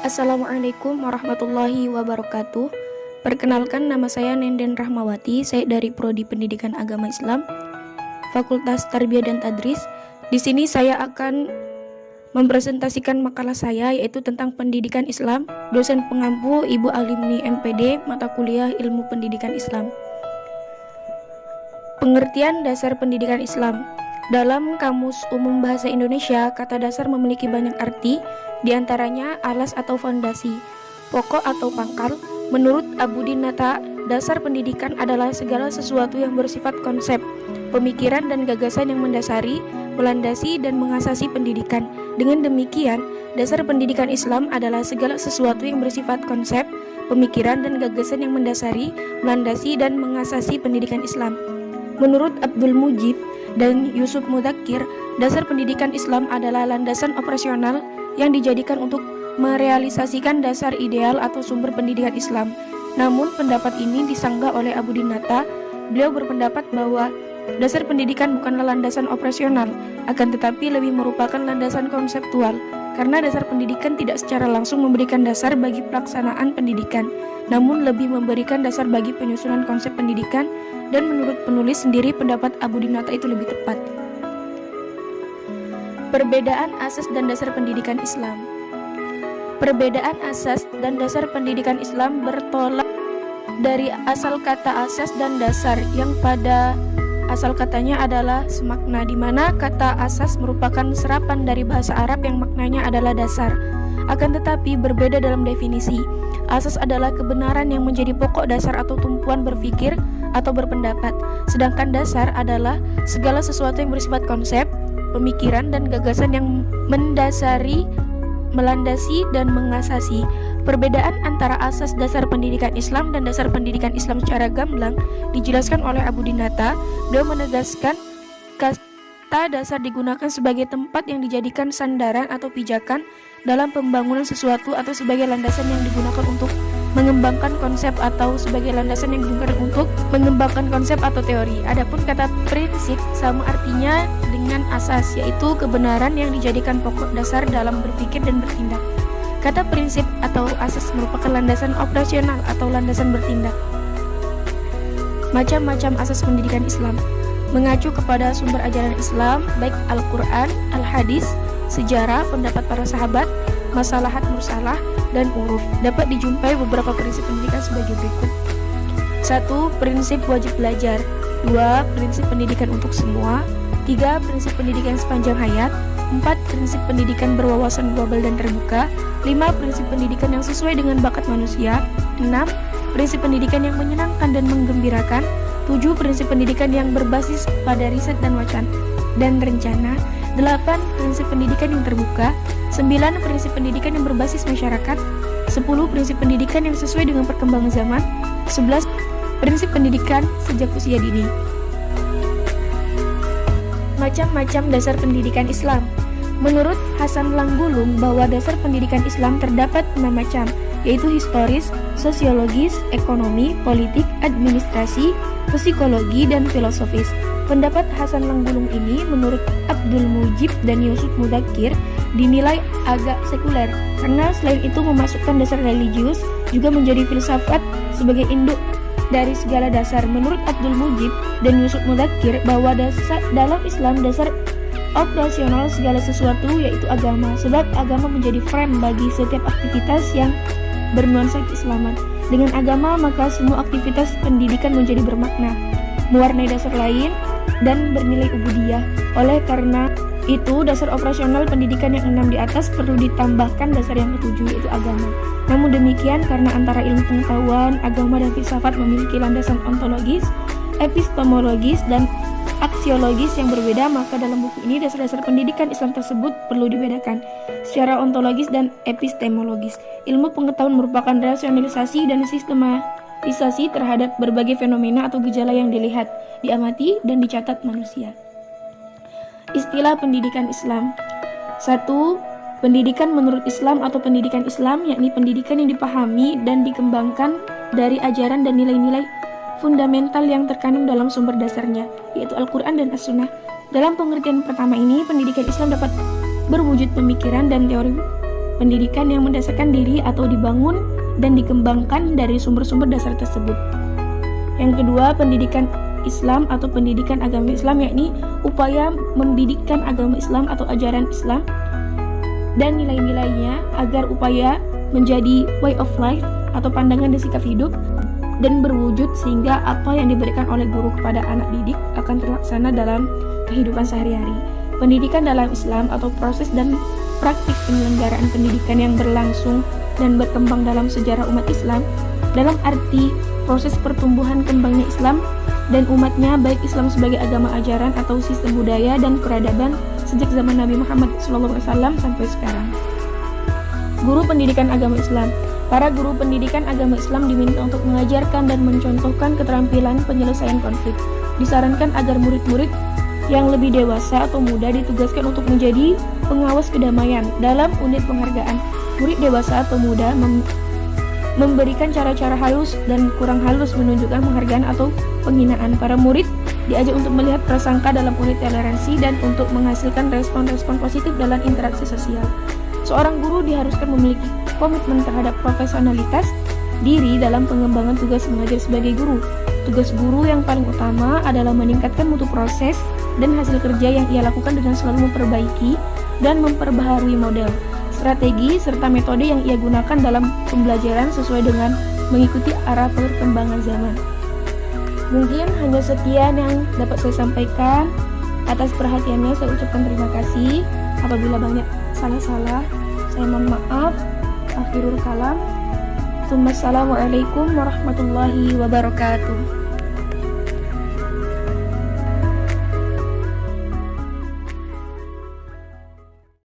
Assalamualaikum warahmatullahi wabarakatuh. Perkenalkan, nama saya Nenden Rahmawati. Saya dari Prodi Pendidikan Agama Islam, Fakultas Tarbiyah dan Tadris. Di sini saya akan mempresentasikan makalah saya, yaitu tentang pendidikan Islam, dosen pengampu Ibu Alimni MPD, mata kuliah Ilmu Pendidikan Islam. Pengertian dasar pendidikan Islam. Dalam Kamus Umum Bahasa Indonesia, kata dasar memiliki banyak arti, diantaranya alas atau fondasi, pokok atau pangkal. Menurut Abudinata, dasar pendidikan adalah segala sesuatu yang bersifat konsep, pemikiran dan gagasan yang mendasari, melandasi dan mengasasi pendidikan. Dengan demikian, dasar pendidikan Islam adalah segala sesuatu yang bersifat konsep, pemikiran dan gagasan yang mendasari, melandasi dan mengasasi pendidikan Islam. Menurut Abdul Mujib dan Yusuf Mudzakkir, dasar pendidikan Islam adalah landasan operasional yang dijadikan untuk merealisasikan dasar ideal atau sumber pendidikan Islam. Namun pendapat ini disanggah oleh Abudinata. Beliau berpendapat bahwa dasar pendidikan bukanlah landasan operasional, akan tetapi lebih merupakan landasan konseptual, karena dasar pendidikan tidak secara langsung memberikan dasar bagi pelaksanaan pendidikan, namun lebih memberikan dasar bagi penyusunan konsep pendidikan. Dan menurut penulis sendiri, pendapat Abudinata itu lebih tepat. Perbedaan asas dan dasar pendidikan Islam. Perbedaan asas dan dasar pendidikan Islam bertolak dari asal kata asas dan dasar, yang pada asal katanya adalah semakna, di mana kata asas merupakan serapan dari bahasa Arab yang maknanya adalah dasar. Akan tetapi berbeda dalam definisi. Asas adalah kebenaran yang menjadi pokok dasar atau tumpuan berpikir atau berpendapat, sedangkan dasar adalah segala sesuatu yang bersifat konsep, pemikiran dan gagasan yang mendasari, melandasi dan mengasasi. Perbedaan antara asas dasar pendidikan Islam dan dasar pendidikan Islam secara gamblang dijelaskan oleh Abudinata. Beliau menegaskan kata dasar digunakan sebagai tempat yang dijadikan sandaran atau pijakan dalam pembangunan sesuatu, atau sebagai landasan yang digunakan untuk mengembangkan konsep, atau sebagai landasan yang digunakan untuk mengembangkan konsep atau teori. Adapun kata prinsip sama artinya dengan asas, yaitu kebenaran yang dijadikan pokok dasar dalam berpikir dan bertindak. Kata prinsip atau asas merupakan landasan operasional atau landasan bertindak. Macam-macam asas pendidikan Islam mengacu kepada sumber ajaran Islam, baik Al-Quran, Al-Hadis, sejarah, pendapat para sahabat, masalahat mursalah, dan uruf. Dapat dijumpai beberapa prinsip pendidikan sebagai berikut. 1. Prinsip wajib belajar. 2. Prinsip pendidikan untuk semua. 3. Prinsip pendidikan sepanjang hayat. 4. Prinsip pendidikan berwawasan global dan terbuka. 5. Prinsip pendidikan yang sesuai dengan bakat manusia. 6. Prinsip pendidikan yang menyenangkan dan menggembirakan. 7. Prinsip pendidikan yang berbasis pada riset dan wacana dan rencana. 8. Prinsip pendidikan yang terbuka. 9. Prinsip pendidikan yang berbasis masyarakat. 10. Prinsip pendidikan yang sesuai dengan perkembangan zaman. 11. Prinsip pendidikan sejak usia dini. Macam-macam dasar pendidikan Islam. Menurut Hasan Langgulung, bahwa dasar pendidikan Islam terdapat 6 macam, yaitu historis, sosiologis, ekonomi, politik, administrasi, psikologi, dan filosofis. Pendapat Hasan Langgulung ini menurut Abdul Mujib dan Yusuf Mudzakkir dinilai agak sekuler, karena selain itu memasukkan dasar religius, juga menjadi filsafat sebagai induk dari segala dasar. Menurut Abdul Mujib dan Yusuf Mudzakkir, bahwa dalam Islam dasar operasional segala sesuatu yaitu agama, sebab agama menjadi frame bagi setiap aktivitas yang bernuansa keislaman. Dengan agama maka semua aktivitas pendidikan menjadi bermakna, mewarnai dasar lain dan bernilai ubudiyah. Oleh karena itu, dasar operasional pendidikan yang 6 di atas perlu ditambahkan dasar yang ke-7, yaitu agama. Namun demikian, karena antara ilmu pengetahuan, agama dan filsafat memiliki landasan ontologis, epistemologis, dan aksiologis yang berbeda, maka dalam buku ini dasar-dasar pendidikan Islam tersebut perlu dibedakan secara ontologis dan epistemologis. Ilmu pengetahuan merupakan rasionalisasi dan sistematisasi terhadap berbagai fenomena atau gejala yang dilihat, diamati, dan dicatat manusia. Istilah pendidikan Islam. 1. Pendidikan menurut Islam atau pendidikan Islam, yakni pendidikan yang dipahami dan dikembangkan dari ajaran dan nilai-nilai fundamental yang terkandung dalam sumber dasarnya, yaitu Al-Quran dan As-Sunnah. Dalam pengertian pertama ini, pendidikan Islam dapat berwujud pemikiran dan teori pendidikan yang mendasarkan diri atau dibangun dan dikembangkan dari sumber-sumber dasar tersebut. Yang kedua, pendidikan Islam atau pendidikan agama Islam, yakni upaya membidikkan agama Islam atau ajaran Islam dan nilai-nilainya agar upaya menjadi way of life atau pandangan dan sikap hidup dan berwujud sehingga apa yang diberikan oleh guru kepada anak didik akan terlaksana dalam kehidupan sehari-hari. Pendidikan dalam Islam atau proses dan praktik penyelenggaraan pendidikan yang berlangsung dan berkembang dalam sejarah umat Islam dalam arti proses pertumbuhan kembangnya Islam dan umatnya, baik Islam sebagai agama ajaran atau sistem budaya dan peradaban sejak zaman Nabi Muhammad SAW sampai sekarang. Guru pendidikan agama Islam. Para guru pendidikan agama Islam diminta untuk mengajarkan dan mencontohkan keterampilan penyelesaian konflik. Disarankan agar murid-murid yang lebih dewasa atau muda ditugaskan untuk menjadi pengawas kedamaian. Dalam unit penghargaan, murid dewasa atau muda memberikan cara-cara halus dan kurang halus menunjukkan penghargaan atau penghinaan. Para murid diajak untuk melihat prasangka dalam unit toleransi dan untuk menghasilkan respon-respon positif dalam interaksi sosial. Seorang guru diharuskan memiliki komitmen terhadap profesionalitas diri dalam pengembangan tugas mengajar sebagai guru. Tugas guru yang paling utama adalah meningkatkan mutu proses dan hasil kerja yang ia lakukan dengan selalu memperbaiki dan memperbaharui model, strategi, serta metode yang ia gunakan dalam pembelajaran sesuai dengan mengikuti arah perkembangan zaman. Mungkin hanya sekian yang dapat saya sampaikan. Atas perhatiannya saya ucapkan terima kasih. Apabila banyak salah-salah, saya mohon maaf. Akhirul kalam. Assalamualaikum warahmatullahi wabarakatuh.